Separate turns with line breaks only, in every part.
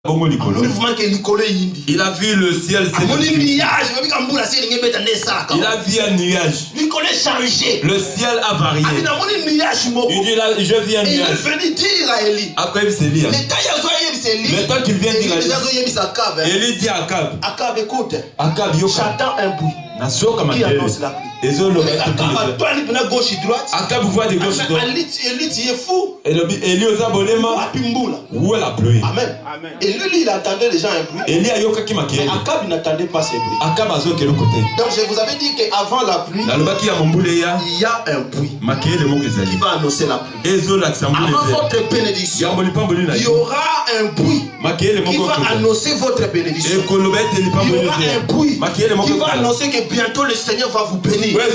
Il a vu le ciel. Il a vu un nuage. Le ciel a varié. Il dit là, je vis un nuage.
Il est venu dire à Élie.
Le temps qu'il vient dire à Élie. Élie dit à Akab.
Akab, écoute.
Akab,
j'attends un bruit. Qui annonce la pluie.
Akab voit de gauche à droite.
Élie est fou.
Élie aux abolements. Où est la pluie?
Amen. Et lui, il attendait déjà un bruit.
Élie a yoka qui m'a
mais Akab n'attendait pas ces bruits.
Akab a zo quel côté.
Donc je vous avais dit qu'avant la pluie, il y a un bruit qui va annoncer la pluie. Avant votre bénédiction, il y aura un bruit qui va annoncer votre bénédiction. Il y aura un bruit qui va annoncer que bientôt le Seigneur va vous bénir. Il y aura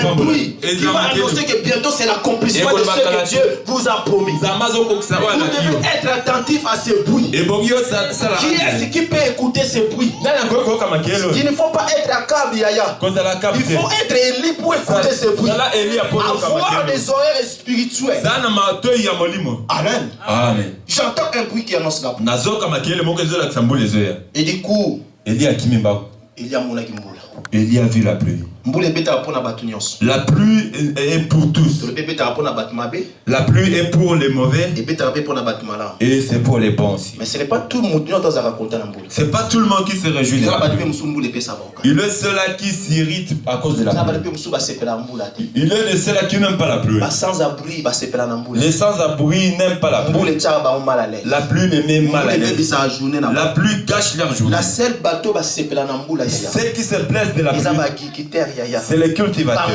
un bruit qui va annoncer que bientôt c'est l'accomplissement de ce que Dieu vous a promis. Vous devez être attentif à ce bruit. Qui est-ce qui peut écouter ce bruit? Il ne faut pas être Akab Yaya. Il faut être Élie pour écouter ce bruit. Avoir des oreilles spirituelles. Amen.
Amen.
J'entends un bruit qui annonce la pluie. Et du coup, il y a mon agimboula.
Élie a vu la pluie. La pluie est pour tous. La pluie est pour les mauvais. Et c'est pour les bons aussi.
Mais ce n'est pas tout le monde qui
c'est pas tout le monde qui se réjouit. Il est ceux-là qui s'irritent à cause de la pluie. Il est de ceux-là qui n'aiment pas la pluie. Les sans-abri n'aiment pas la pluie. La pluie les met mal à l'aise. La pluie gâche leur journée. Ceux qui se plaisent de la pluie, c'est les cultivateurs.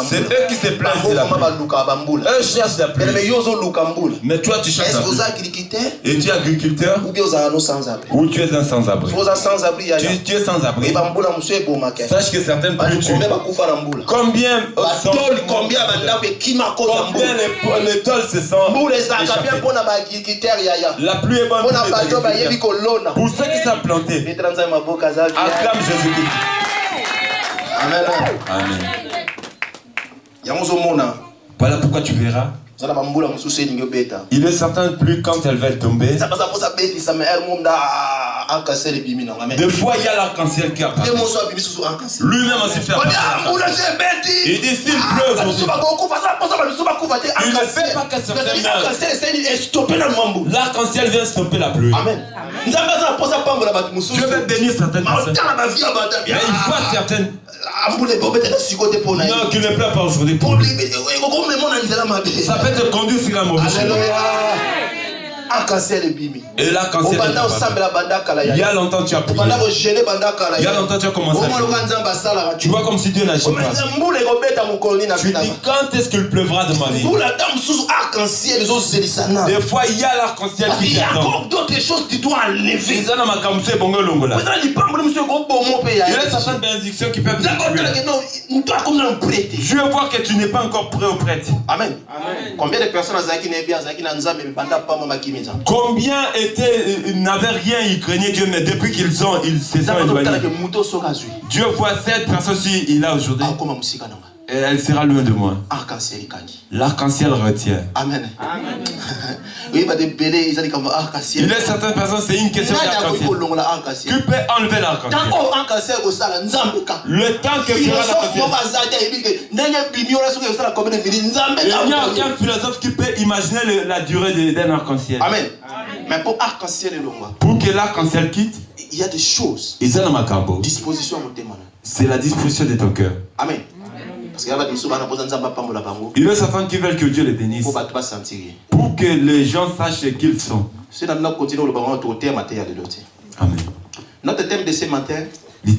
C'est eux qui se plaisent de la pluie. Eux cherchent la pluie. Mais toi tu cherches la pluie. Et tu es agriculteur ou tu es un sans-abri. Tu es sans-abri. Sache que certaines pluies tuent. Combien les tôles se sentent échappées. La pluie est bonne pour ceux qui sont plantés. Acclame Jésus-Christ.
Amen.
Amen. Voilà pourquoi tu verras. Il est certain plus quand elle va tomber. Des fois il y a l'arc-en-ciel qui apparaît. Lui-même aussi fait apparaître. Il dit s'il pleut aujourd'hui, il ne fait pas que certaines meurent. L'arc-en-ciel vient stopper la pluie.
Amen.
Dieu veut bénir certaines personnes. Mais il voit certaines. Non, qui ne pleure pas aujourd'hui. Ça peut te conduire sur la mauvaise chemin. Et là, quand il y a longtemps tu as prié. Il y a longtemps tu as commencé à prier. Tu vois comme si Dieu n'agit pas. Tu dis quand est-ce qu'il pleuvra de ma vie? Des fois il y a l'arc-en-ciel qui t'attend.
Il y a encore d'autres choses que tu dois enlever.
Il y a certaines bénédictions qui peuvent te tuer. Je vois que tu n'es pas encore prêt ou prête.
Amen. Combien de personnes
combien n'avaient rien, ils craignaient Dieu, mais depuis qu'ils se sont éloignés. Dieu voit cette personne-ci, il a aujourd'hui. Et elle sera loin de moi. L'arc-en-ciel retient.
Amen. Il
y a certaines personnes, c'est une question d'arc-en-ciel. Tu peux enlever l'arc-en-ciel. Le temps que tu auras l'arc-en-ciel. Il n'y a aucun philosophe qui peut imaginer la durée d'un arc-en-ciel.
Amen. Mais pour arc-en-ciel,
pour que l'arc-en-ciel quitte,
il y a des choses.
Disposition. C'est la disposition de ton cœur.
Amen.
Il y a certains qui veulent que Dieu les bénisse. Pour que les gens sachent qu'ils sont. Amen.
Notre thème de ce matin, nous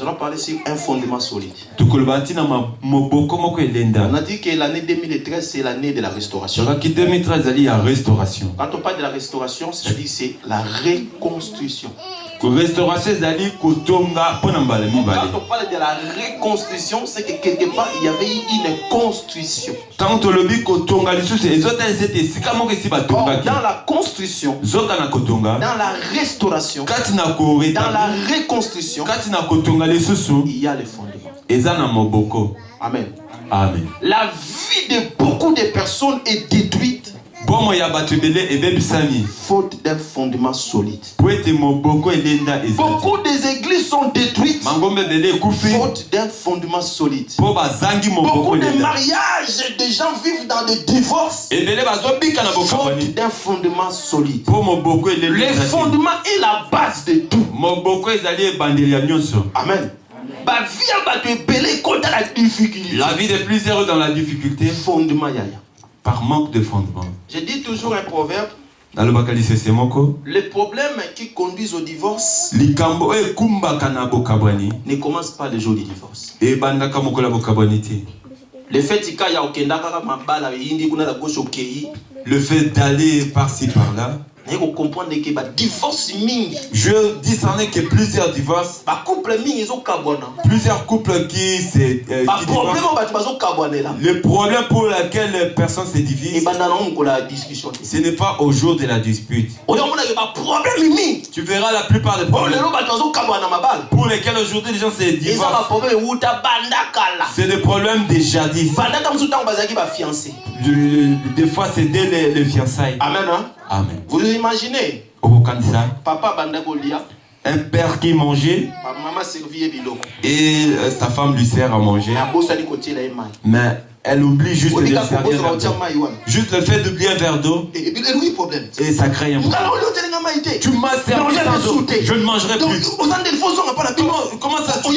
allons parler sur un fondement solide. On a dit que l'année 2013 c'est l'année de la restauration. Quand on parle de la restauration, c'est-à-dire c'est la reconstruction. Quand on parle de la reconstruction, c'est que quelque part il y avait une construction. Dans la construction, dans la restauration, dans la reconstruction, il y a les fondements. Amen.
Amen.
La vie de beaucoup de personnes est détruite
Faute d'un fondement solide. Beaucoup des églises sont détruites. Faute d'un fondement solide. Beaucoup de mariages, des gens vivent dans des divorces. Faute d'un fondement solide. Le fondement est la base de tout. Amen.
La vie de plusieurs dans la difficulté.
Fondement yaya.
Par manque de fondement.
Je dis toujours un proverbe.
Les
problèmes qui conduisent au divorce ne commencent pas le jour du divorce.
Le fait d'aller par-ci par-là. Je discernais que plusieurs divorces, plusieurs couples qui divorcent, le problème pour lequel les personnes se divisent, ce n'est pas au jour de la dispute. Tu verras la plupart des problèmes pour lesquels aujourd'hui les gens se divorcent, c'est des problèmes de jadis. Des fois c'est dès les fiançailles.
Amen, hein?
Amen.
Vous imaginez? Papa bandagolia.
Un père qui mangeait et sa femme lui sert à manger, mais elle oublie juste de servir un verre d'eau. Juste le fait d'oublier un verre d'eau et ça crée un problème. Tu m'as servi sans eau, je ne mangerai plus. Comment ça tu ne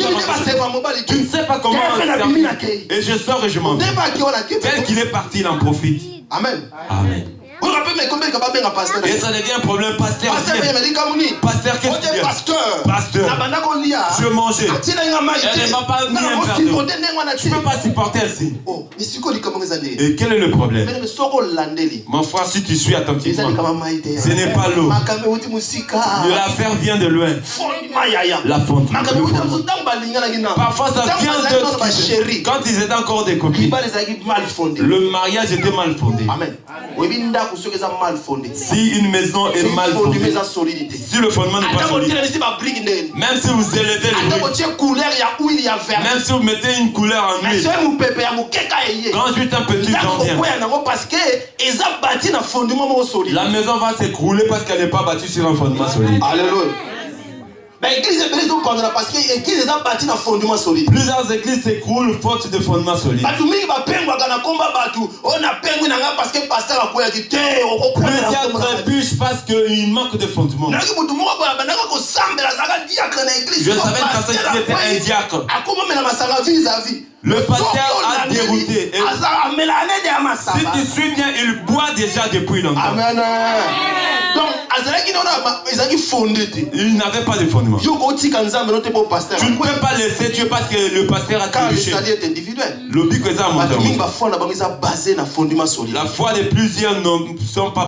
sais pas comment servir. Et je sors et je mange. Tel qu'il est parti, il en profite.
Amen.
Amen. Et ça devient un problème. Pasteur, qu'est-ce qu'il y a? Pasteur, je mangeais. Elle ne m'a pas mis un verre d'eau. Tu ne peux pas supporter ainsi. Et quel est le problème? Mon frère, si tu suis attentivement, ce n'est pas l'eau. L'affaire vient de loin. La fonte. Parfois ça vient d'autres. Quand ils étaient encore des copines, le mariage était mal fondé.
Amen.
Si une maison est mal fondée, si le fondement n'est pas solide, même si vous élevez le bruit, même si vous mettez une couleur en huile, quand juste un petit temps vient, la maison va s'écrouler parce qu'elle n'est pas bâtie sur un fondement solide.
Alléluia.
Plusieurs églises s'écroulent faute de fondement solide. Plusieurs trébuchent parce qu'il manque de fondement. Je savais une personne qui était un diacre. Le pasteur a dérouté. Si tu suis bien, il boit déjà depuis longtemps.
Amen. Donc,
il n'avait pas de fondement. Tu ne peux pas laisser Dieu parce que le pasteur a trébuché. La foi de plusieurs ne sont pas